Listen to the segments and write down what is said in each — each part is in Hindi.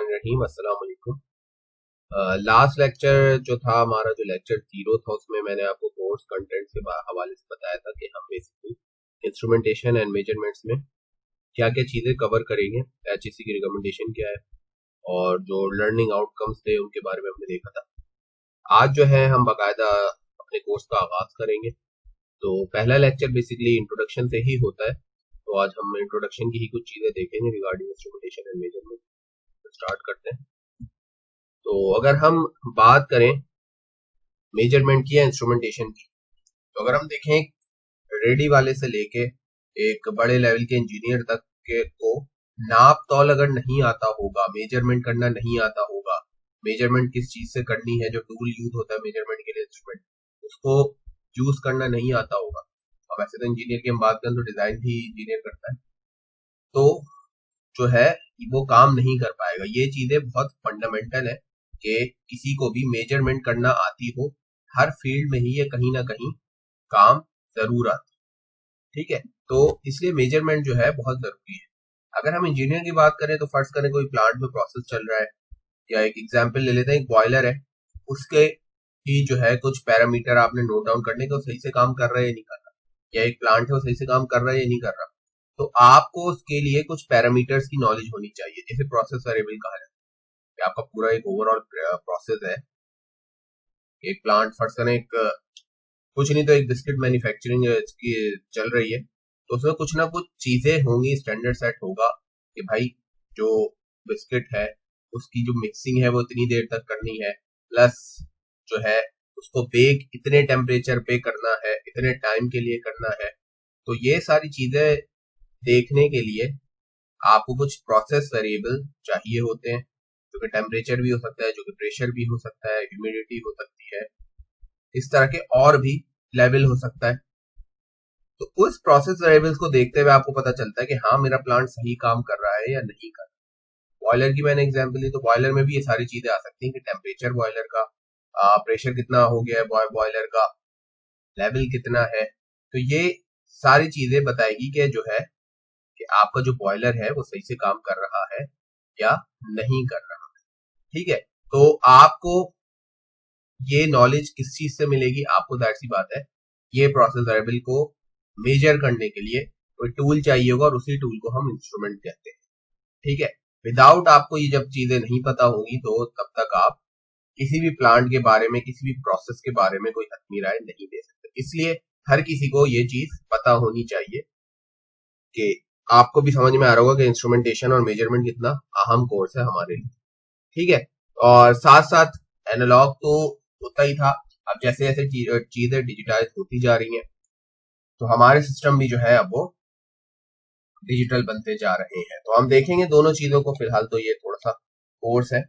बिस्मिल्लाहिर्रहमानिर्रहीम। अस्सलाम वालेकुम। लास्ट लेक्चर जो था हमारा, जो लेक्चर 0 था, उसमें मैंने आपको कोर्स कंटेंट के हवाले से बताया था कि हम बेसिकली इंस्ट्रूमेंटेशन एंड मेजरमेंट्स में क्या क्या चीज़ें कवर करेंगे, एचईसी की रिकमेंडेशन क्या है और जो लर्निंग आउटकम्स थे उनके बारे में हमने देखा था। आज जो है हम बाकायदा अपने कोर्स का आगाज करेंगे। तो पहला लेक्चर बेसिकली इंट्रोडक्शन से ही होता है, तो आज हम इंट्रोडक्शन की ही कुछ चीज़ें देखेंगे regarding instrumentation and measurement. Start करते हैं। तो अगर हम बात करें मेजरमेंट की या इंस्ट्रूमेंटेशन की, तो अगर हम देखें रेडी वाले से लेके एक बड़े लेवल के इंजीनियर तक के को नाप तौल अगर नहीं आता होगा, मेजरमेंट करना नहीं आता होगा, मेजरमेंट किस चीज से करनी है, जो टूल यूज होता है मेजरमेंट के लिए इंस्ट्रूमेंट, उसको यूज करना नहीं आता होगा। अब ऐसे तो इंजीनियर की हम बात करें तो डिजाइन भी इंजीनियर करता है, तो जो है वो काम नहीं कर पाएगा। ये चीजें बहुत फंडामेंटल है कि किसी को भी मेजरमेंट करना आती हो। हर फील्ड में ही ये कहीं ना कहीं काम जरूर आता है, ठीक है। तो इसलिए मेजरमेंट जो है बहुत जरूरी है। अगर हम इंजीनियर की बात करें तो फर्स्ट करें कोई प्लांट में प्रोसेस चल रहा है, या एक एग्जांपल ले लेते हैं, एक बॉयलर है, उसके ही जो है कुछ पैरामीटर आपने नोट डाउन करने के, वो सही से काम कर रहा है या नहीं कर रहा, या एक प्लांट है वो सही से काम कर रहा है या नहीं कर रहा। तो आपको उसके लिए कुछ पैरामीटर्स की नॉलेज होनी चाहिए, जैसे प्रोसेस वेरिएबल कहा जाता है कि आपका पूरा एक ओवरऑल प्रोसेस है। एक प्लांट फर्स्ट करें, एक कुछ नहीं तो एक बिस्किट मैन्युफैक्चरिंग की चल रही है, तो उसमें कुछ ना कुछ चीजें होंगी, स्टैंडर्ड सेट होगा कि भाई जो बिस्किट है उसकी जो मिक्सिंग है वो इतनी देर तक करनी है, प्लस जो है उसको बेक इतने टेम्परेचर पे करना है, इतने टाइम के लिए करना है। तो ये सारी चीजें देखने के लिए आपको कुछ प्रोसेस वेरिएबल चाहिए होते हैं, जो कि टेम्परेचर भी हो सकता है, जो कि प्रेशर भी हो सकता है, ह्यूमिडिटी हो सकती है, इस तरह के और भी लेवल हो सकता है। तो उस प्रोसेस वेरिएबल्स को देखते हुए आपको पता चलता है कि हाँ मेरा प्लांट सही काम कर रहा है या नहीं कर रहा। बॉयलर की मैंने एग्जांपल ली, तो बॉयलर में भी ये सारी चीजें आ सकती हैं कि टेम्परेचर बॉयलर का, प्रेशर कितना हो गया है बॉयलर का, लेवल कितना है। तो ये सारी चीजें बताएगी कि जो है कि आपका जो बॉयलर है वो सही से काम कर रहा है या नहीं कर रहा, ठीक है। तो आपको ये नॉलेज किस चीज से मिलेगी, आपको जाहिर सी बात है ये प्रोसेस वेरिएबल को मेजर करने के लिए कोई टूल चाहिए होगा, और उसी टूल को हम इंस्ट्रूमेंट कहते हैं, ठीक है। विदाउट आपको ये जब चीजें नहीं पता होंगी तो तब तक आप किसी भी प्लांट के बारे में, किसी भी प्रोसेस के बारे में कोई हतमी राय नहीं दे सकते। इसलिए हर किसी को ये चीज पता होनी चाहिए कि आपको भी समझ में आ रहा होगा कि इंस्ट्रूमेंटेशन और मेजरमेंट कितना अहम कोर्स है हमारे लिए, ठीक है। और साथ साथ एनालॉग तो होता ही था, अब जैसे जैसे चीजें डिजिटाइज होती जा रही हैं तो हमारे सिस्टम भी जो है अब वो डिजिटल बनते जा रहे हैं। तो हम देखेंगे दोनों चीजों को, फिलहाल तो ये थोड़ा सा कोर्स है,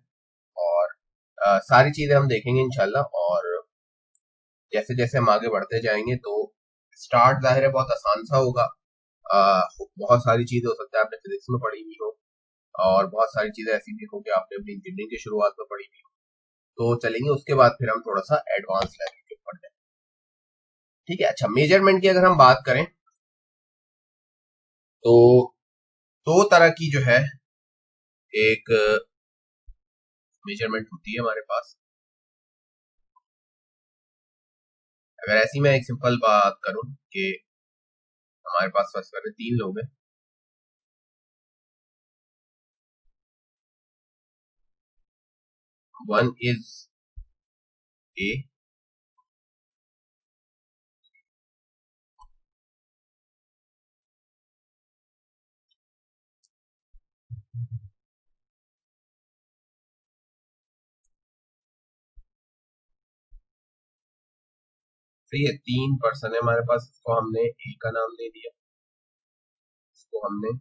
और सारी चीजें हम देखेंगे इंशाल्लाह। और जैसे जैसे हम आगे बढ़ते जाएंगे तो स्टार्ट जाहिर है बहुत आसान सा होगा। बहुत सारी चीजें हो सकता है आपने फिजिक्स में पढ़ी हुई हो, और बहुत सारी चीजें ऐसी भी हो कि आपने अपनी इंजीनियरिंग की शुरुआत में पढ़ी हुई हो। तो चलेंगे, उसके बाद फिर हम थोड़ा सा एडवांस लेवल के ऊपर जाएंगे, ठीक है। अच्छा, मेजरमेंट की अगर हम बात करें तो दो तरह की जो है एक मेजरमेंट होती है हमारे पास। अगर ऐसी मैं एक सिंपल बात करूं कि हमारे पास फर्स्ट करें 3 लोग हैं, वन इज ए, सही है। 3 पर्सन है हमारे पास, इसको हमने ए का नाम दे दिया, इसको हमने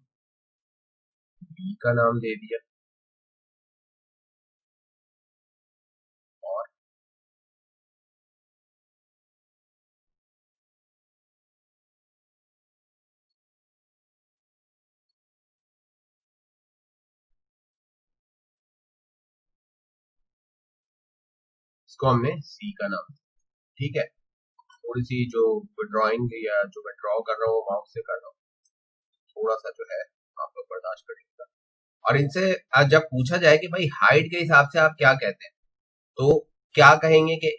बी का नाम दे दिया, और इसको हमने सी का नाम दिया, ठीक है। थोड़ी सी जो ड्राइंग या जो मैं ड्रॉ कर रहा हूँ माउस से कर रहा हूँ, थोड़ा सा जो है आप लोग बर्दाश्त करिएगा। और इनसे आज जब पूछा जाए कि भाई हाइट के हिसाब से आप क्या कहते हैं, तो क्या कहेंगे कि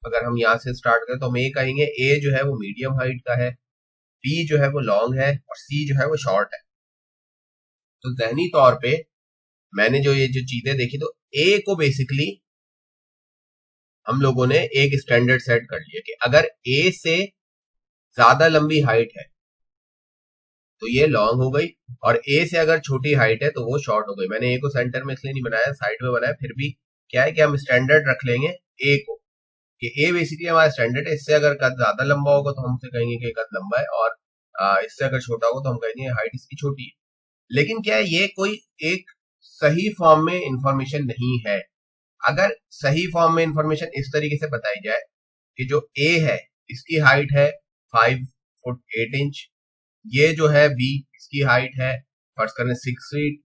अगर हम यहाँ से स्टार्ट करें तो हम ये कहेंगे ए जो है वो मीडियम हाइट का है, बी जो है वो लॉन्ग है और सी जो है वो शॉर्ट है। तो जहनी तौर पे मैंने जो ये जो चीजें देखी, तो ए को बेसिकली हम लोगों ने एक स्टैंडर्ड सेट कर लिया कि अगर ए से ज्यादा लंबी हाइट है तो ये लॉन्ग हो गई, और ए से अगर छोटी हाइट है तो वो शॉर्ट हो गई। मैंने ए को सेंटर में इसलिए नहीं बनाया, साइड में बनाया, फिर भी क्या है कि हम स्टैंडर्ड रख लेंगे ए को, कि ए बेसिकली हमारा स्टैंडर्ड है। इससे अगर कद ज्यादा लंबा होगा तो हम उसे कहेंगे कि कद लंबा है, और इससे अगर छोटा होगा तो हम कहेंगे हाइट इसकी छोटी है। लेकिन क्या है, ये कोई एक सही फॉर्म में इंफॉर्मेशन नहीं है। अगर सही फॉर्म में इंफॉर्मेशन इस तरीके से बताई जाए कि जो ए है इसकी हाइट है 5 फुट 8 इंच, ये जो है बी इसकी हाइट है फर्ज करें 6 फीट,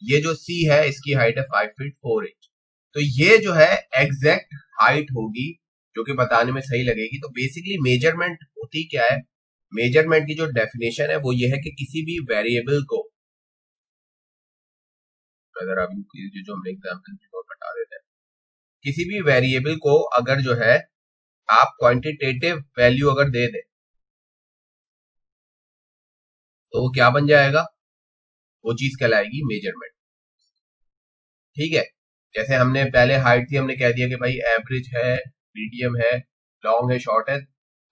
ये जो सी है इसकी हाइट है 5 फीट 4 इंच, तो ये जो है एग्जैक्ट हाइट होगी जो कि बताने में सही लगेगी। तो बेसिकली मेजरमेंट होती क्या है, मेजरमेंट की जो डेफिनेशन है वो ये है कि किसी भी वेरिएबल को, अगर आप जो हमने एग्जाम्पल बता देते हैं, किसी भी वेरिएबल को अगर जो है आप क्वांटिटेटिव वैल्यू अगर दे दें तो वो क्या बन जाएगा, वो चीज कहलाएगी मेजरमेंट। ठीक है, जैसे हमने पहले हाइट थी, हमने कह दिया कि भाई एवरेज है, मीडियम है, लॉन्ग है, शॉर्ट है,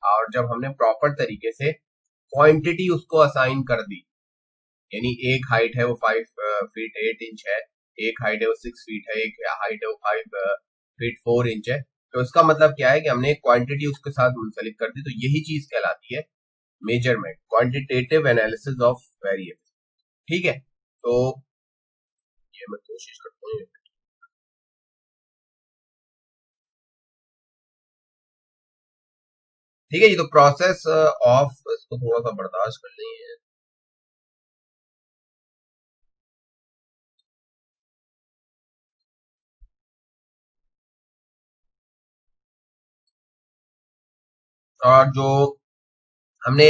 और जब हमने प्रॉपर तरीके से क्वांटिटी उसको असाइन कर दी, यानी एक हाइट है वो 5 फीट 8 इंच है, एक हाइट है वो 6 फीट है, एक हाइट है वो 5 फीट 4 इंच है, तो इसका मतलब क्या है कि हमने क्वांटिटी उसके साथ मुंसलिक कर दी, तो यही चीज कहलाती है measurement, quantitative analysis of variable. ठीक है, तो ये मैं कोशिश करता हूँ। ठीक है, ये तो प्रोसेस ऑफ, इसको थोड़ा सा बर्दाश्त कर लेंगे। और जो हमने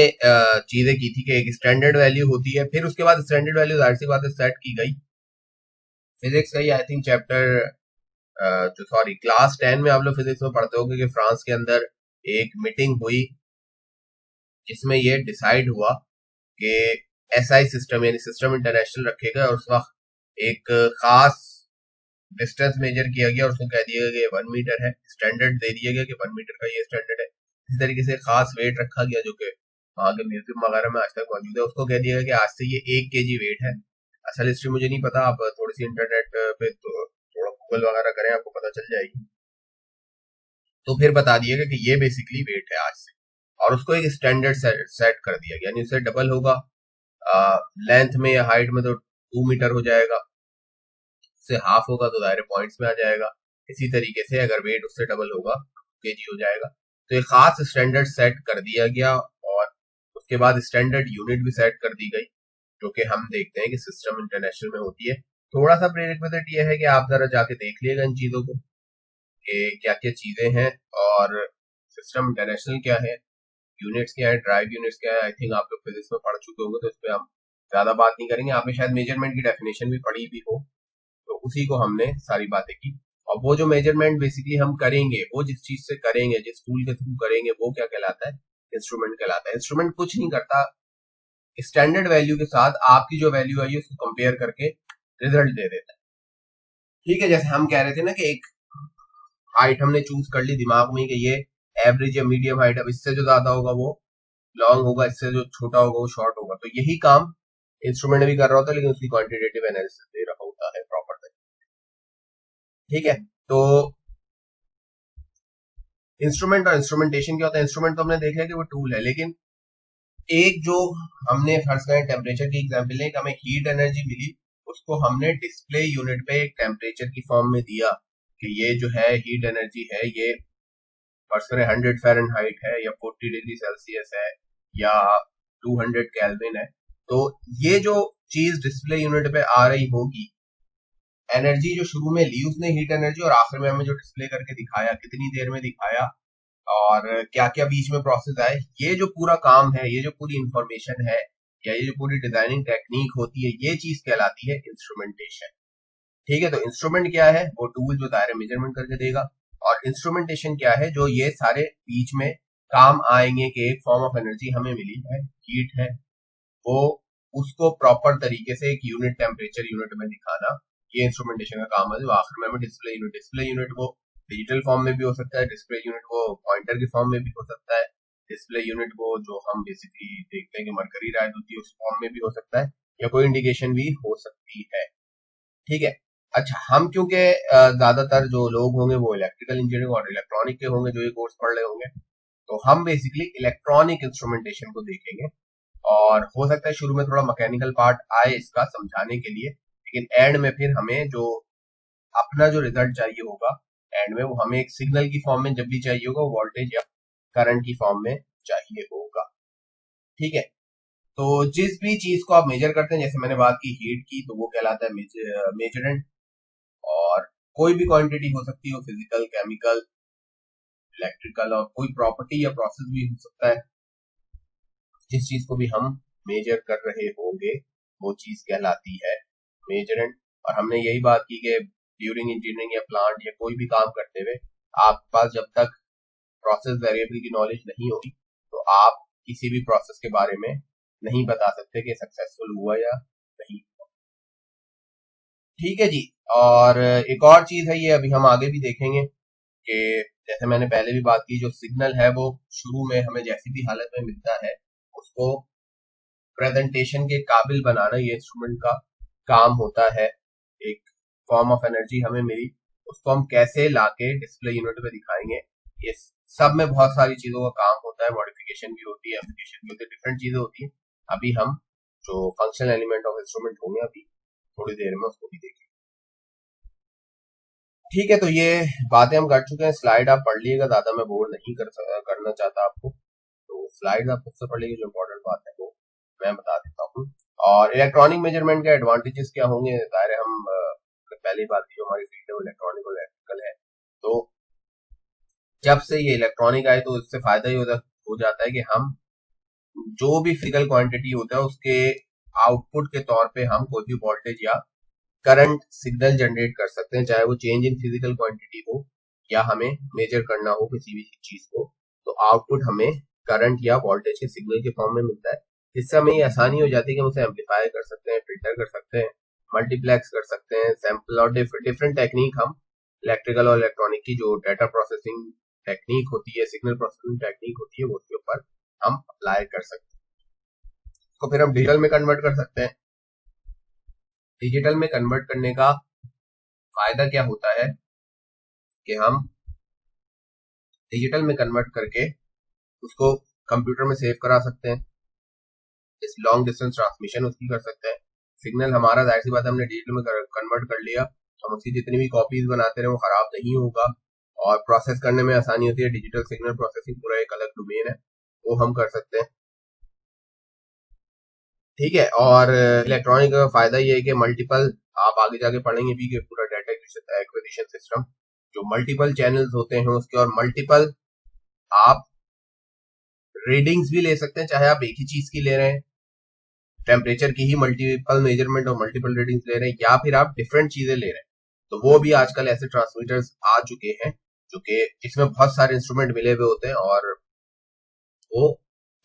चीजें की थी कि एक स्टैंडर्ड वैल्यू होती है, फिर उसके बाद स्टैंडर्ड वैल्यू जाहिर सी बात है सेट की गई। फिजिक्स का ही आई थिंक चैप्टर जो सॉरी क्लास 10 में आप लोग फिजिक्स में पढ़ते होंगे कि फ्रांस के अंदर एक मीटिंग हुई जिसमें ये डिसाइड हुआ कि एसआई सिस्टम यानी सिस्टम इंटरनेशनल रखेगा, और उस वक्त एक खास डिस्टेंस मेजर किया गया और उसको कह दिया गया कि 1 मीटर है, स्टैंडर्ड दे दिया गया कि 1 मीटर का ये स्टैंडर्ड है। इस तरीके से खास वेट रखा गया जो कि वहाँ के म्यूजियम वगैरह में आज तक मौजूद है, उसको कह दिया गया कि आज से ये 1 kg वेट है। असल हिस्ट्री मुझे नहीं पता, आप थोड़ी सी इंटरनेट पे तो थोड़ा गूगल वगैरह करें, आपको पता चल जाएगी। तो फिर बता दिया गया कि ये बेसिकली वेट है आज से, और उसको एक स्टैंडर्ड सेट कर दिया गया, यानी उससे डबल होगा लेंथ में या हाइट में तो 2 मीटर हो जाएगा, उससे हाफ होगा तो दायरे पॉइंट्स में आ जाएगा, इसी तरीके से अगर वेट उससे डबल होगा केजी हो जाएगा। तो एक खास स्टैंडर्ड सेट कर दिया गया, और उसके बाद स्टैंडर्ड यूनिट भी सेट कर दी गई जो कि हम देखते हैं कि सिस्टम इंटरनेशनल में होती है। थोड़ा सा प्रेरिक्विजिट ये है कि आप जरा जाके देख लिएगा इन चीजों को कि क्या क्या चीजें हैं, और सिस्टम इंटरनेशनल क्या है, यूनिट्स क्या है, ड्राइव यूनिट्स क्या है। आई थिंक आप लोग फिजिक्स में पढ़ चुके होंगे तो इस पर हम ज्यादा बात नहीं करेंगे, आपने शायद मेजरमेंट की डेफिनेशन भी पढ़ी भी हो, तो उसी को हमने सारी बातें की। और वो जो मेजरमेंट बेसिकली हम करेंगे, वो जिस चीज से करेंगे, जिस टूल के थ्रू करेंगे, वो क्या कहलाता है, इंस्ट्रूमेंट कहलाता है। इंस्ट्रूमेंट कुछ नहीं करता, स्टैंडर्ड वैल्यू के साथ आपकी जो वैल्यू आई है उसको कंपेयर करके रिजल्ट दे देता है। ठीक है, जैसे हम कह रहे थे ना कि एक हाइट हमने चूज कर ली दिमाग में कि ये एवरेज या मीडियम हाइट, अब इससे जो ज्यादा होगा वो लॉन्ग होगा, इससे जो छोटा होगा वो शॉर्ट होगा, तो यही काम इंस्ट्रूमेंट भी कर रहा होता है, लेकिन उसकी क्वांटिटेटिव एनालिसिस दे रहा होता है प्रॉपर तरीके। ठीक है, तो इंस्ट्रूमेंट और इंस्ट्रूमेंटेशन क्या होता है। इंस्ट्रूमेंट तो हमने देखा कि वो टूल है, लेकिन एक जो हमने फर्स्ट करें टेम्परेचर की एग्जांपल लें, हमें हीट एनर्जी मिली, उसको हमने डिस्प्ले यूनिट पे एक टेम्परेचर की फॉर्म में दिया कि ये जो है हीट एनर्जी है, ये फर्स्ट करें 100 फ़ारेनहाइट है या 40 डिग्री सेल्सियस है या 200 केल्विन है। तो ये जो चीज डिस्प्ले यूनिट पे आ रही होगी, एनर्जी जो शुरू में ली उसने हीट एनर्जी, और आखिर में हमें जो डिस्प्ले करके दिखाया, कितनी देर में दिखाया और क्या क्या बीच में प्रोसेस आए, ये जो पूरा काम है, ये जो पूरी इंफॉर्मेशन है, या ये जो पूरी डिजाइनिंग टेक्निक होती है, ये चीज कहलाती है इंस्ट्रूमेंटेशन। ठीक है, तो इंस्ट्रूमेंट क्या है? वो टूल जो दायरे मेजरमेंट करके देगा। और इंस्ट्रूमेंटेशन क्या है? जो ये सारे बीच में काम आएंगे कि एक फॉर्म ऑफ एनर्जी हमें मिली है, हीट है, वो उसको प्रॉपर तरीके से एक यूनिट, टेम्परेचर यूनिट में दिखाना, ये इंस्ट्रूमेंटेशन का काम है। जो आखिर में हमें डिस्प्ले यूनिट वो डिजिटल फॉर्म में भी हो सकता है, डिस्प्ले यूनिट वो पॉइंटर के फॉर्म में भी हो सकता है, डिस्प्ले यूनिट वो जो हम बेसिकली देखते हैं कि मरकरी राइज होती है उस फॉर्म में भी हो सकता है, या कोई इंडिकेशन भी हो सकती है। ठीक है, अच्छा, हम क्योंकि ज्यादातर जो लोग होंगे वो इलेक्ट्रिकल इंजीनियरिंग और इलेक्ट्रॉनिक के होंगे जो ये कोर्स पढ़ रहे होंगे, तो हम बेसिकली इलेक्ट्रॉनिक इंस्ट्रूमेंटेशन को देखेंगे। और हो सकता है शुरू में थोड़ा मैकेनिकल पार्ट आए इसका समझाने के लिए, लेकिन एंड में फिर हमें जो अपना जो रिजल्ट चाहिए होगा एंड में, वो हमें एक सिग्नल की फॉर्म में जब भी चाहिए होगा, वोल्टेज या करंट की फॉर्म में चाहिए होगा। ठीक है, तो जिस भी चीज को आप मेजर करते हैं, जैसे मैंने बात की हीट की, तो वो कहलाता है मेजरेंट। और कोई भी क्वांटिटी हो सकती है, फिजिकल, केमिकल, इलेक्ट्रिकल, और कोई प्रॉपर्टी या प्रोसेस भी हो सकता है। जिस चीज को भी हम मेजर कर रहे होंगे वो चीज कहलाती है मेजरेंट। और हमने यही बात की कि ड्यूरिंग इंजीनियरिंग या प्लांट या कोई भी काम करते हुए आपके पास जब तक प्रोसेस वेरिएबल की नॉलेज नहीं होगी, तो आप किसी भी प्रोसेस के बारे में नहीं बता सकते कि सक्सेसफुल हुआ या नहीं। ठीक है जी। और एक और चीज है, ये अभी हम आगे भी देखेंगे कि जैसे मैंने पहले भी बात की, जो सिग्नल है वो शुरू में हमें जैसी भी हालत में मिलता है, उसको प्रेजेंटेशन के काबिल बनाना ये इंस्ट्रूमेंट का काम होता है। एक फॉर्म ऑफ एनर्जी हमें मिली, उसको हम कैसे लाके डिस्प्ले यूनिट में दिखाएंगे, ये सब में बहुत सारी चीजों का काम होता है। मॉडिफिकेशन भी होती है, एप्लीकेशन भी होती है, डिफरेंट चीजें होती है। अभी हम जो फंक्शनल एलिमेंट ऑफ इंस्ट्रूमेंट होंगे अभी थोड़ी देर में उसको भी देखेंगे। ठीक है, तो ये बातें हम कर चुके हैं। स्लाइड आप पढ़ लीजिएगा, ज्यादा मैं बोर नहीं करना चाहता आपको, तो स्लाइड आप खुद से पढ़ लीजिए। जो इम्पोर्टेंट बात है वो मैं बता देता हूँ। और इलेक्ट्रॉनिक मेजरमेंट के एडवांटेजेस क्या होंगे, जाहिर है हम पहली बात की जो हमारी फील्ड है वो इलेक्ट्रॉनिक और इलेक्ट्रिकल है, तो जब से ये इलेक्ट्रॉनिक आए तो इससे फायदा ही हो जाता है कि हम जो भी फिजिकल क्वांटिटी होता है उसके आउटपुट के तौर पे हम कोई भी वोल्टेज या करंट सिग्नल जनरेट कर सकते हैं, चाहे वो चेंज इन फिजिकल क्वांटिटी हो या हमें मेजर करना हो किसी भी चीज को, तो आउटपुट हमें करंट या वोल्टेज के सिग्नल के फॉर्म में मिलता है। इससे हमें ये आसानी हो जाती है कि हम उसे एम्पलीफाई कर सकते हैं, फिल्टर कर सकते हैं, मल्टीप्लेक्स कर सकते हैं, सैंपल और डिफरेंट टेक्निक हम इलेक्ट्रिकल और इलेक्ट्रॉनिक की जो डाटा प्रोसेसिंग टेक्निक होती है, सिग्नल प्रोसेसिंग टेक्निक होती है, वो उसके ऊपर हम अप्लाई कर सकते हैं। तो फिर हम डिजिटल में कन्वर्ट कर सकते हैं। डिजिटल में कन्वर्ट करने का फायदा क्या होता है कि हम डिजिटल में कन्वर्ट करके उसको कंप्यूटर में सेव करा सकते हैं, इस लॉन्ग डिस्टेंस ट्रांसमिशन उसकी कर सकते हैं। सिग्नल हमारा जाहिर सी बात है हमने डिजिटल में कन्वर्ट कर लिया, तो हम उसकी जितनी भी कॉपीज बनाते रहे वो खराब नहीं होगा और प्रोसेस करने में आसानी होती है। डिजिटल सिग्नल प्रोसेसिंग पूरा एक अलग डोमेन है, वो हम कर सकते हैं। ठीक है, और इलेक्ट्रॉनिक का फायदा ये है कि मल्टीपल, आप आगे जाके पढ़ेंगे भी कि पूरा डाटा एक्विजिशन सिस्टम जो मल्टीपल चैनल्स होते हैं उसके, और मल्टीपल आप रीडिंग्स भी ले सकते हैं, चाहे आप एक ही चीज की ले रहे हैं, टेम्परेचर की ही मल्टीपल मेजरमेंट और मल्टीपल रीडिंग्स ले रहे हैं, या फिर आप डिफरेंट चीजें ले रहे हैं, तो वो भी आजकल ऐसे ट्रांसमीटर्स आ चुके हैं जो कि इसमें बहुत सारे इंस्ट्रूमेंट मिले हुए होते हैं और वो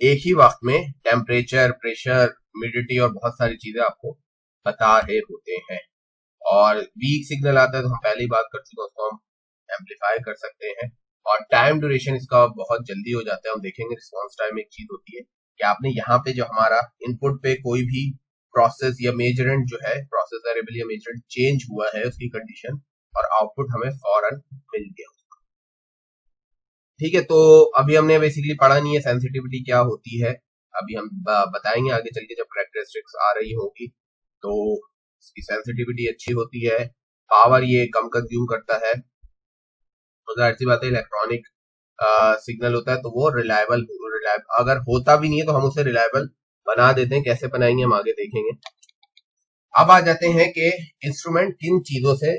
एक ही वक्त में टेम्परेचर, प्रेशर, ह्यूमिडिटी और बहुत सारी चीजें आपको बता रहे होते हैं। और वीक सिग्नल आता है तो हम पहले ही बात कर चुके हैं, उसको हम एम्पलीफाई कर सकते हैं। और टाइम ड्यूरेशन इसका बहुत जल्दी हो जाता है, हम देखेंगे। रिस्पॉन्स टाइम एक चीज होती है कि आपने यहाँ पे जो हमारा इनपुट पे कोई भी प्रोसेस या मेजरेंट जो है, प्रोसेस वेरिएबल या मेजरेंट चेंज हुआ है उसकी कंडीशन, और आउटपुट हमें फौरन मिल गया। ठीक है, तो अभी हमने बेसिकली पढ़ा नहीं है सेंसिटिविटी क्या होती है, अभी हम बताएंगे आगे चल के जब कैरेक्टरिस्टिक्स आ रही होगी। तो इसकी सेंसिटिविटी अच्छी होती है, पावर ये कम कंज्यूम करता है, तो जाहिर सी बात है इलेक्ट्रॉनिक सिग्नल होता है तो वो रिलायबल अगर होता भी नहीं है तो हम उसे रिलायबल बना देते हैं। कैसे बनाएंगे हम आगे देखेंगे। अब आ जाते हैं कि इंस्ट्रूमेंट किन चीजों से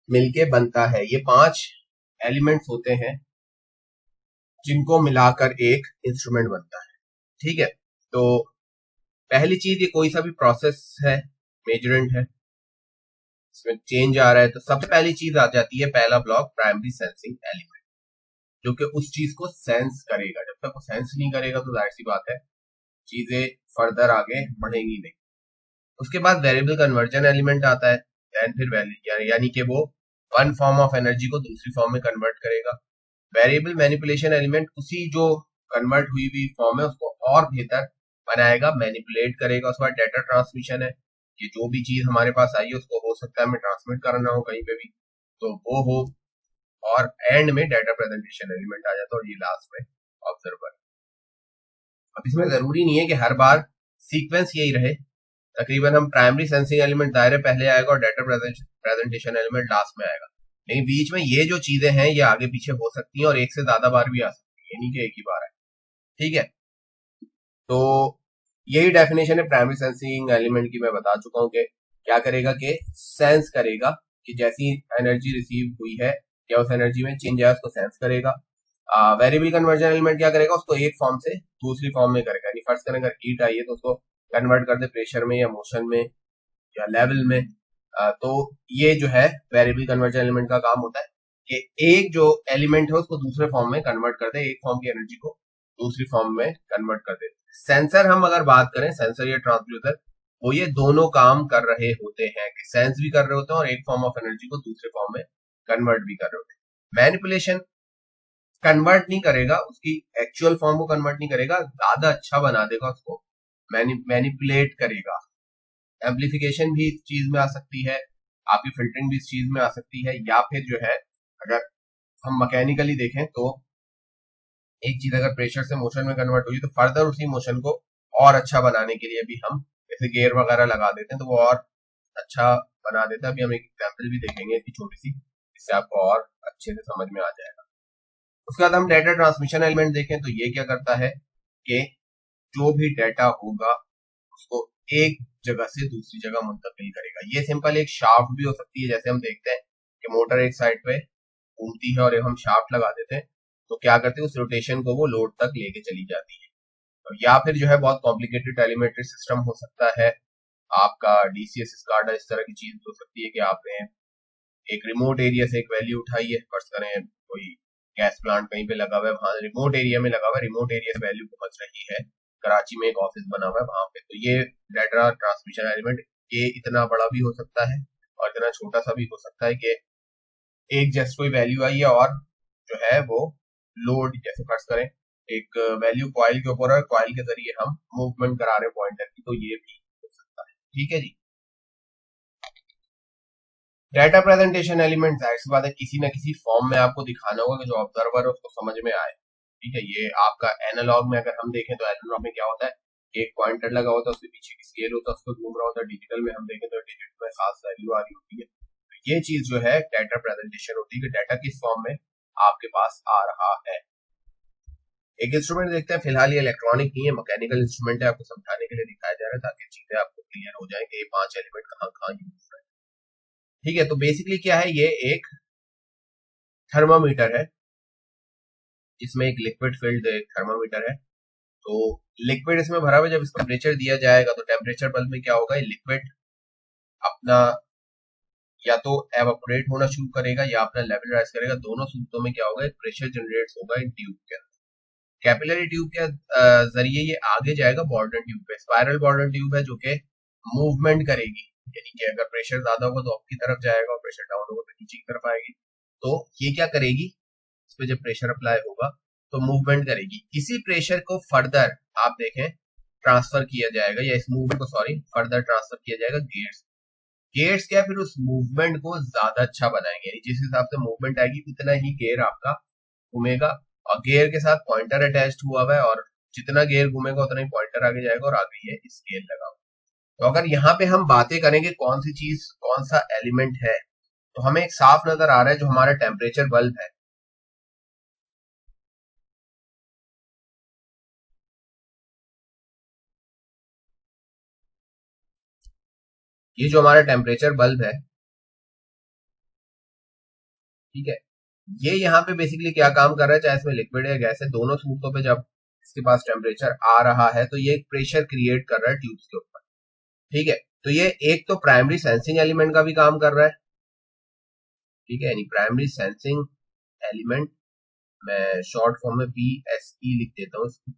मिलके बनता है। ये 5 एलिमेंट्स होते हैं जिनको मिलाकर एक इंस्ट्रूमेंट बनता है। ठीक है, तो पहली चीज, ये कोई सा भी प्रोसेस है, मेजरेंट है, इसमें चेंज आ रहा है, तो सबसे पहली चीज आ जाती है, पहला ब्लॉक प्राइमरी सेंसिंग एलिमेंट, जो कि उस चीज को सेंस करेगा। जब तक वो सेंस नहीं करेगा तो जाहिर सी बात है चीजें फर्दर आगे बढ़ेंगी नहीं। उसके बाद वेरिएबल कन्वर्जन एलिमेंट आता है, देन फिर यानी कि वो वन फॉर्म ऑफ एनर्जी को दूसरी फॉर्म में कन्वर्ट करेगा। वेरिएबल मैनिपुलेशन एलिमेंट उसी जो कन्वर्ट हुई हुई फॉर्म है उसको और बेहतर बनाएगा, मैनिपुलेट करेगा। उसके बाद डेटा ट्रांसमिशन है, ये जो भी चीज हमारे पास आई है उसको हो सकता है हमें ट्रांसमिट करना हो कहीं पे भी, तो वो हो। और एंड में डाटा प्रेजेंटेशन एलिमेंट आ जाता है, और ये लास्ट में ऑब्जर्वर। अब इसमें जरूरी नहीं है कि हर बार सीक्वेंस यही रहे, तकरीबन हम प्राइमरी सेंसिंग एलिमेंट दायरे पहले आएगा और डाटा प्रेजेंटेशन एलिमेंट लास्ट में आएगा, लेकिन बीच में ये जो चीजें हैं ये आगे पीछे हो सकती हैं और एक से ज्यादा बार भी आ सकती है, ये नहीं कि एक ही बार है। ठीक है, तो यही डेफिनेशन है प्राइमरी सेंसिंग एलिमेंट की। मैं बता चुका हूं कि क्या करेगा, कि सेंस करेगा कि जैसी एनर्जी रिसीव हुई है या उस एनर्जी में चेंज आया उसको सेंस करेगा। वेरिएबल कन्वर्जन एलिमेंट क्या करेगा, उसको एक फॉर्म से दूसरी फॉर्म में करेगा, यानी फर्स्ट करें अगर हीट आई है तो उसको कन्वर्ट कर दे प्रेशर में या मोशन में या लेवल में। तो ये जो है वेरिएबल कन्वर्जन एलिमेंट का काम होता है कि एक जो एलिमेंट है उसको दूसरे फॉर्म में कन्वर्ट कर दे, एक फॉर्म की एनर्जी को दूसरी फॉर्म में कन्वर्ट कर दे। सेंसर हम अगर बात करें, सेंसर या ट्रांसड्यूसर, वो ये दोनों काम कर रहे होते हैं कि सेंस भी कर रहे होते हैं और एक फॉर्म ऑफ एनर्जी को दूसरे फॉर्म में कन्वर्ट भी कर रहे होते हैं। मैनिपुलेशन कन्वर्ट नहीं करेगा, उसकी एक्चुअल फॉर्म को कन्वर्ट नहीं करेगा, ज्यादा अच्छा बना देगा उसको, मैनिपुलेट करेगा। एम्पलीफिकेशन भी इस चीज में आ सकती है, आपकी फिल्टरिंग भी इस चीज में आ सकती है, या फिर जो है अगर हम मैकेनिकली देखें तो एक चीज अगर प्रेशर से मोशन में कन्वर्ट हुई तो फर्दर उसी मोशन को और अच्छा बनाने के लिए भी हम जैसे गेयर वगैरह लगा देते हैं तो वो और अच्छा बना देता है। अभी हम एक एग्जाम्पल भी देखेंगे इसकी छोटी सी, इससे आपको और अच्छे से समझ में आ जाएगा। उसके बाद हम डाटा ट्रांसमिशन एलिमेंट देखें तो ये क्या करता है कि जो भी डाटा होगा उसको एक जगह से दूसरी जगह मुंतकिल करेगा। ये सिंपल एक शाफ्ट भी हो सकती है, जैसे हम देखते हैं कि मोटर एक साइड पे घूमती है और हम शाफ्ट लगा देते हैं तो क्या करते हैं उस रोटेशन को वो लोड तक लेके चली जाती है। और या फिर जो है बहुत कॉम्प्लिकेटेड टेलीमेट्री सिस्टम हो सकता है आपका, डीसीएस स्काडा, इस तरह की चीज हो सकती है कि आपने एक रिमोट एरिया से एक वैल्यू उठाई है, फर्ज करें कोई गैस प्लांट कहीं पे लगा हुआ है, वहां रिमोट एरिया में लगा हुआ है, रिमोट एरिया से वैल्यू पहुंच रही है, कराची में एक ऑफिस बना हुआ है वहां पे, तो ये डाटा ट्रांसमिशन एलिमेंट ये इतना बड़ा भी हो सकता है और इतना छोटा सा भी हो सकता है कि एक जस्ट कोई वैल्यू आई है और जो है वो लोड, जैसे फर्ज करें एक वैल्यू कॉइल के ऊपर है, कॉइल के जरिए हम मूवमेंट करा रहे हैं पॉइंटर की, तो ये भी हो सकता है। ठीक है जी। डाटा प्रेजेंटेशन एलिमेंट जाहिर सी बात है किसी ना किसी फॉर्म में आपको दिखाना होगा कि जो ऑब्जर्वर है उसको समझ में आए। ठीक है, ये आपका एनालॉग में अगर हम देखें तो एनालॉग में क्या होता है, एक पॉइंटर लगा होता है, उसके पीछे की स्केल होता है, उसको घूम रहा होता है। डिजिटल में हम देखें तो डिजिट में खास वैल्यू आ रही होती है। तो ये चीज जो है डाटा प्रेजेंटेशन होती है कि डाटा किस फॉर्म में आपके पास आ रहा है। एक इंस्ट्रूमेंट देखते हैं, फिलहाल ये इलेक्ट्रॉनिक नहीं है, मैकेनिकल इंस्ट्रूमेंट है, आपको समझाने के लिए दिखाया जा रहा है ताकि चीजें आपको क्लियर हो जाए कि ये 5 एलिमेंट कहाँ कहाँ यूज है। ठीक है, तो बेसिकली क्या है, ये एक थर्मामीटर है, इसमें एक लिक्विड फिल्ड थर्मामीटर है। तो लिक्विड इसमें भरा हुआ, जब इसका टेम्परेचर दिया जाएगा तो टेम्परेचर बल्ब में क्या होगा, ये लिक्विड अपना या तो एवापोरेट होना शुरू करेगा या अपना लेवल राइज करेगा। दोनों सूरतों में क्या होगा, एक प्रेशर जनरेट होगा इन ट्यूब के अंदर। कैपिलरी ट्यूब के जरिए ये आगे जाएगा बॉर्डर ट्यूब पे। स्पाइरल बॉर्डर ट्यूब है जो कि मूवमेंट करेगी, यानी कि अगर प्रेशर ज्यादा होगा तो अप की तरफ जाएगा और प्रेशर डाउन होगा तो नीचे की तरफ आएगी। तो ये क्या करेगी, इस पे जब प्रेशर अप्लाई होगा तो मूवमेंट करेगी। इसी प्रेशर को फर्दर आप देखें ट्रांसफर किया जाएगा, या इस मूवमेंट को सॉरी फर्दर ट्रांसफर किया जाएगा गेयर्स। गेयर्स क्या, फिर उस मूवमेंट को ज्यादा अच्छा बनाएंगे, यानी जिस हिसाब से मूवमेंट आएगी उतना ही गेयर आपका घूमेगा। और गेयर के साथ पॉइंटर अटैच्ड हुआ हुआ है और जितना गेयर घूमेगा उतना ही पॉइंटर आगे जाएगा और आगे ये स्केल लगा हुआ। तो अगर यहाँ पे हम बातें करेंगे कौन सी चीज कौन सा एलिमेंट है, तो हमें एक साफ नजर आ रहा है जो हमारा टेम्परेचर बल्ब है। ये जो हमारा टेम्परेचर बल्ब है, ठीक है, ये यहाँ पे बेसिकली क्या काम कर रहा है, चाहे इसमें लिक्विड है गैस है, दोनों सूरतों पे जब इसके पास टेम्परेचर आ रहा है, तो ये एक प्रेशर क्रिएट कर रहा है ट्यूब्स के ऊपर। ठीक है, तो ये एक तो प्राइमरी सेंसिंग एलिमेंट का भी काम कर रहा है। ठीक है, यानी प्राइमरी सेंसिंग एलिमेंट, मैं शॉर्ट फॉर्म में PSE लिख देता हूँ इसको।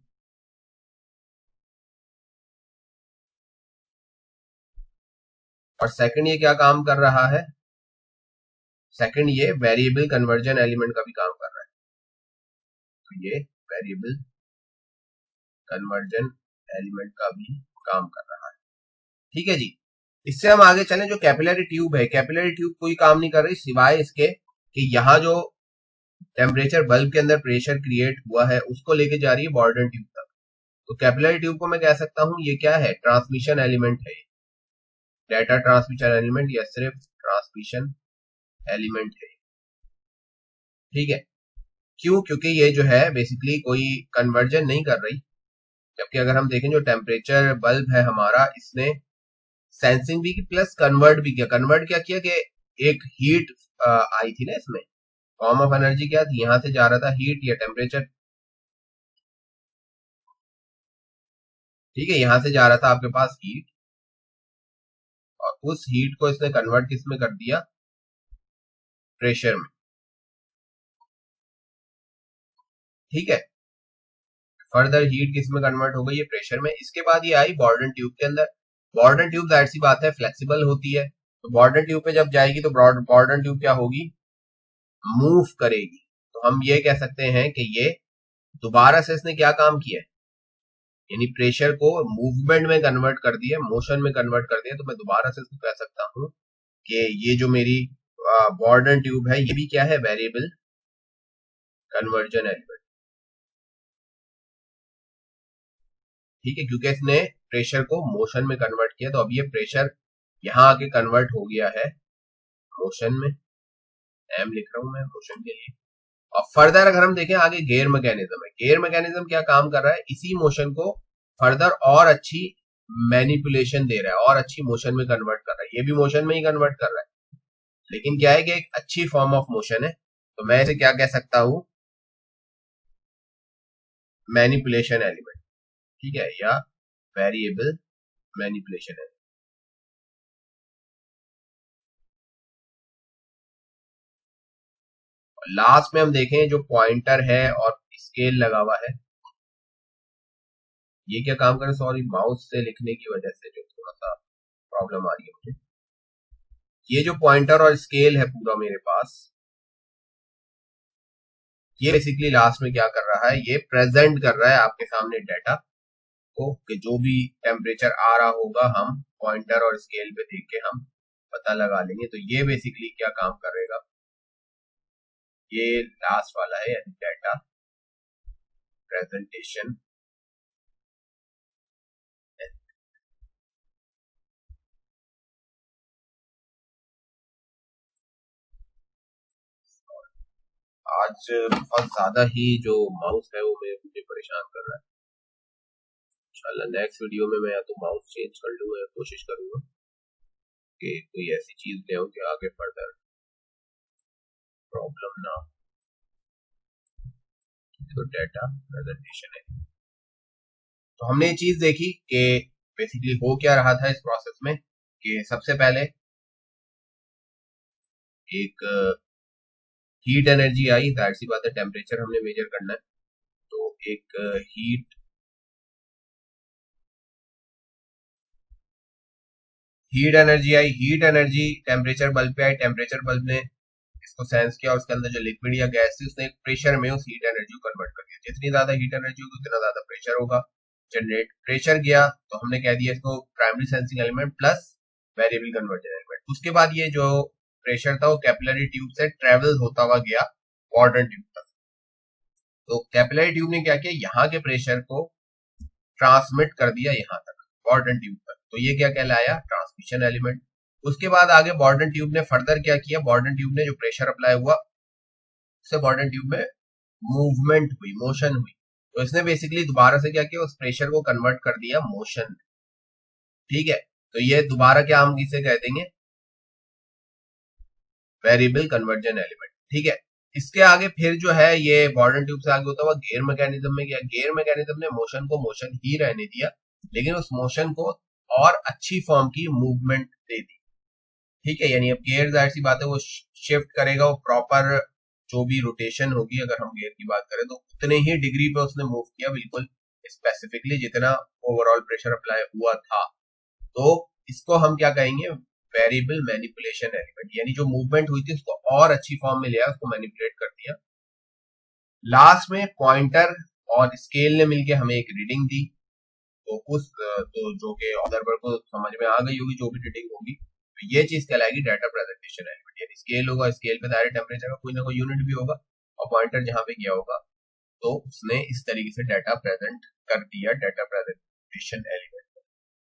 और सेकंड ये क्या काम कर रहा है, सेकंड ये वेरिएबल कन्वर्जन एलिमेंट का भी काम कर रहा है। तो ये वेरिएबल कन्वर्जन एलिमेंट का भी काम कर रहा है। ठीक है जी, इससे हम आगे चलें। जो कैपिलरी ट्यूब है, कैपिलरी ट्यूब कोई काम नहीं कर रही सिवाय इसके कि यहाँ जो टेम्परेचर बल्ब के अंदर प्रेशर क्रिएट हुआ है उसको लेके जा रही है बॉर्डन ट्यूब तक। तो कैपिलरी ट्यूब को मैं कह सकता हूं ये क्या है, ट्रांसमिशन एलिमेंट है, डाटा ट्रांसमिशन एलिमेंट या सिर्फ ट्रांसमिशन एलिमेंट है। ठीक है, क्यों, क्योंकि ये जो है बेसिकली कोई कन्वर्जन नहीं कर रही। जबकि अगर हम देखें जो टेम्परेचर बल्ब है हमारा, इसने सेंसिंग भी की प्लस कन्वर्ट भी किया। कन्वर्ट क्या किया कि एक हीट आई थी ना इसमें, फॉर्म ऑफ एनर्जी क्या थी, यहां से जा रहा था हीट या टेम्परेचर। ठीक है, यहां से जा रहा था आपके पास हीट, और उस हीट को इसने कन्वर्ट किस में कर दिया, प्रेशर में। ठीक है, फर्दर हीट किस में कन्वर्ट हो गई, ये प्रेशर में। इसके बाद ये आई बॉर्डन ट्यूब के अंदर। बॉर्डन ट्यूब जाहिर सी बात है फ्लेक्सिबल होती है, तो बॉर्डन ट्यूब पे जब जाएगी तो बॉर्डन ट्यूब क्या होगी, मूव करेगी। तो हम ये कह सकते हैं कि ये दोबारा से इसने क्या काम किया है, यानी प्रेशर को मूवमेंट में कन्वर्ट कर दिया, मोशन में कन्वर्ट कर दिया। तो मैं दोबारा से इसको कह सकता हूं कि ये जो मेरी बॉर्डन ट्यूब है, ये भी क्या है, वेरिएबल कन्वर्जन एलिमेंट। ठीक है, क्योंकि इसने प्रेशर को मोशन में कन्वर्ट किया, तो अब ये प्रेशर यहां आके कन्वर्ट हो गया है मोशन में। एम लिख रहा हूं मैं मोशन के लिए। और फर्दर अगर हम देखें आगे गेयर मैकेनिज्म है, गेयर मैकेनिज्म क्या काम कर रहा है, इसी मोशन को फर्दर और अच्छी मैनिपुलेशन दे रहा है, और अच्छी मोशन में कन्वर्ट कर रहा है। ये भी मोशन में ही कन्वर्ट कर रहा है, लेकिन क्या है कि एक अच्छी फॉर्म ऑफ मोशन है। तो मैं इसे क्या कह सकता हूं, मैनिपुलेशन एलिमेंट। ठीक है, या वेरिएबल मैनिपुलेशन एलिमेंट। लास्ट में हम देखें जो पॉइंटर है और स्केल लगा हुआ है, ये क्या काम करे, सॉरी माउस से लिखने की वजह से जो थोड़ा सा प्रॉब्लम आ रही है मुझे। ये जो पॉइंटर और स्केल है पूरा मेरे पास, ये बेसिकली लास्ट में क्या कर रहा है, ये प्रेजेंट कर रहा है आपके सामने डाटा को, कि जो भी टेम्परेचर आ रहा होगा हम पॉइंटर और स्केल पे देख के हम पता लगा लेंगे। तो ये बेसिकली क्या काम करेगा, ये लास्ट वाला है, यानी डाटा प्रेजेंटेशन। आज बहुत ज्यादा ही जो माउस है वो मुझे परेशान कर रहा है। इंशाल्लाह नेक्स्ट वीडियो में मैं या तो माउस चेंज कर लूंगा, या कोशिश करूंगा कि कोई ऐसी चीज ले आऊं कि आगे फर्दर प्रॉब्लम ना हो। तो डाटा प्रेजेंटेशन है, तो हमने ये चीज देखी कि बेसिकली हो क्या रहा था इस प्रोसेस में, कि सबसे पहले एक हीट एनर्जी आई, जाहिर सी बात है टेम्परेचर हमने मेजर करना है। तो एक हीट एनर्जी आई, हीट एनर्जी टेम्परेचर बल्ब पे आई, टेम्परेचर बल्ब ने इसको सेंस किया, और उसके अंदर जो लिक्विड या गैस थी उसने एक प्रेशर में उस हीट एनर्जी को कन्वर्ट कर दिया। जितनी ज्यादा हीट एनर्जी होगी उतना ज्यादा प्रेशर होगा जनरेट। प्रेशर गया तो हमने कह दिया इसको primary sensing element plus variable conversion element. उसके बाद ये जो प्रेशर था वो कैपिलरी ट्यूब से ट्रेवल होता हुआ गया बॉर्डन ट्यूब तक। तो कैपिलरी ट्यूब ने क्या किया, यहाँ के प्रेशर को ट्रांसमिट कर दिया यहाँ तक बॉर्डन ट्यूब तक। तो ये क्या कहलाया, ट्रांसमिशन एलिमेंट। उसके बाद आगे बॉर्डन ट्यूब ने फर्दर क्या किया, बॉर्डन ट्यूब ने जो प्रेशर अप्लाई हुआ उससे बॉर्डन ट्यूब में मूवमेंट हुई, मोशन हुई। तो इसने बेसिकली दोबारा से क्या किया, उस प्रेशर को कन्वर्ट कर दिया मोशन। ठीक है, तो ये दोबारा क्या हम इसे कह देंगे, वेरिएबल कन्वर्जन एलिमेंट। ठीक है, इसके आगे फिर जो है ये बॉर्डन ट्यूब से आगे होता हुआ गियर मैकेनिज्म में गया। गियर मैकेनिज्म ने मोशन को मोशन ही रहने दिया, लेकिन उस मोशन को और अच्छी फॉर्म की मूवमेंट दे दी। ठीक है, यानी अब गियर जाहिर सी बात है वो शिफ्ट करेगा, वो प्रॉपर जो भी रोटेशन होगी, अगर हम गियर की बात करें तो उतने ही डिग्री पे उसने मूव किया, बिल्कुल स्पेसिफिकली जितना ओवरऑल प्रेशर अप्लाई हुआ था। तो इसको हम क्या कहेंगे, वेरिएबल मैनिपुलेशन एलिमेंट, यानी जो मूवमेंट हुई थी उसको और अच्छी फॉर्म में लिया, उसको मैनिपुलेट कर दिया। लास्ट में पॉइंटर और स्केल ने मिलके हमें एक रीडिंग दी, तो उस तो जो कि ऑब्जर्वर को समझ में आ गई होगी जो भी रीडिंग होगी, तो ये चीज कहलाएगी डाटा प्रेजेंटेशन एलिमेंट। यानी स्केल होगा, स्केल पे दायरे टेम्परेचर का कोई ना कोई यूनिट भी होगा, और पॉइंटर जहां पे गया होगा तो उसने इस तरीके से डाटा प्रेजेंट कर दिया, डाटा प्रेजेंटेशन एलिमेंट।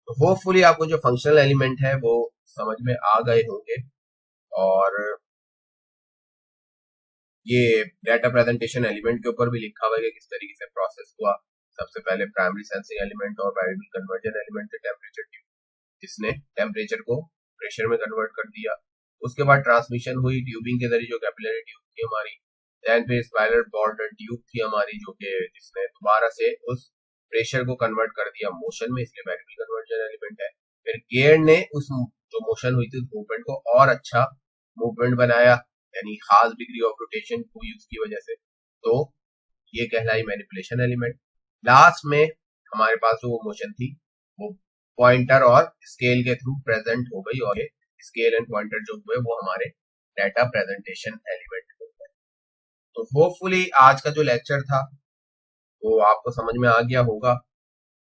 तो होपफुली आपको जो फंक्शनल एलिमेंट है वो समझ में आ गए होंगे, और ये डाटा प्रेजेंटेशन एलिमेंट के ऊपर भी लिखा हुआ है कि किस तरीके से प्रोसेस हुआ। सबसे पहले प्राइमरी सेंसिंग एलिमेंट और वेरिएबल कन्वर्जन एलिमेंट थे टेम्परेचर ट्यूब, जिसने टेम्परेचर को प्रेशर में कन्वर्ट कर दिया। उसके बाद ट्रांसमिशन हुई ट्यूबिंग के जरिए, जो कैपिलरी ट्यूब थी हमारी। देन फिर स्पाइरल बॉर्डर ट्यूब थी हमारी, जो कि जिसने दोबारा से उस प्रेशर को कन्वर्ट कर दिया मोशन में, इसलिए वेरिएबल कन्वर्जन एलिमेंट है। फिर गियर ने उस जो मोशन हुई थी उस मूवमेंट को और अच्छा मूवमेंट बनाया, यानी खास डिग्री ऑफ रोटेशन हुई उसकी वजह से, तो ये कहलाई मैनिपुलेशन एलिमेंट। लास्ट में हमारे पास जो वो मोशन थी वो पॉइंटर और स्केल के थ्रू प्रेजेंट हो गई, और ये स्केल एंड पॉइंटर जो हुए वो हमारे डाटा प्रेजेंटेशन एलिमेंट हो गए। तो होपफुली आज का जो लेक्चर था वो आपको समझ में आ गया होगा,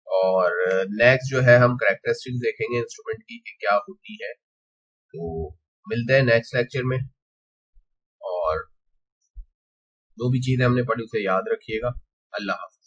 और नेक्स्ट जो है हम कैरेक्टरिस्टिक्स देखेंगे इंस्ट्रूमेंट की कि क्या होती है। तो मिलते हैं नेक्स्ट लेक्चर में, और जो भी चीजें हमने पढ़ी उसे याद रखिएगा। अल्लाह हाफ़िज़।